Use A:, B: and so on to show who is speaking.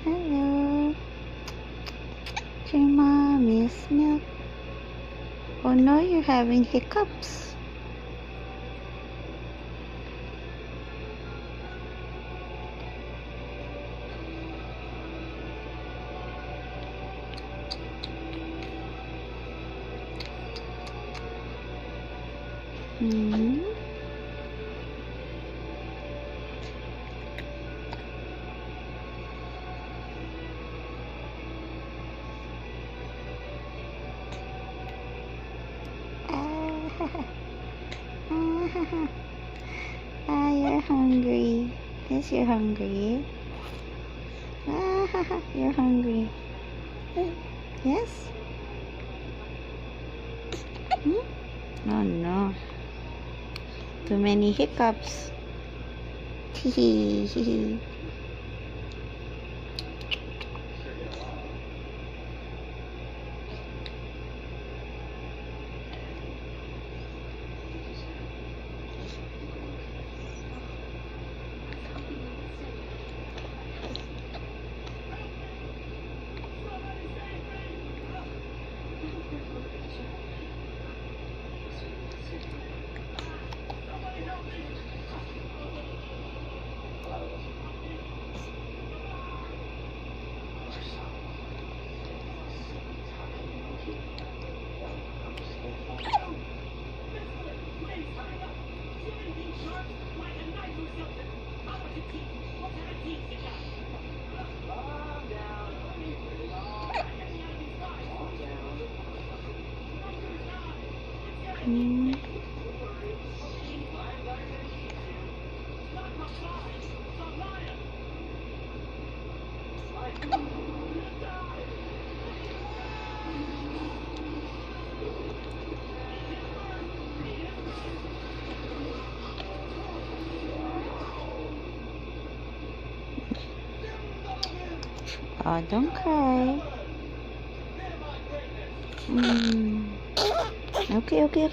A: Hello. Your mommy's milk. Oh no, you're having hiccups. Hmm. Ah, you're hungry. Yes, you're hungry. You're hungry. Yes? Hmm? Oh no. Too many hiccups. Hee. Hmm. Oh, don't cry. Okay. Okay.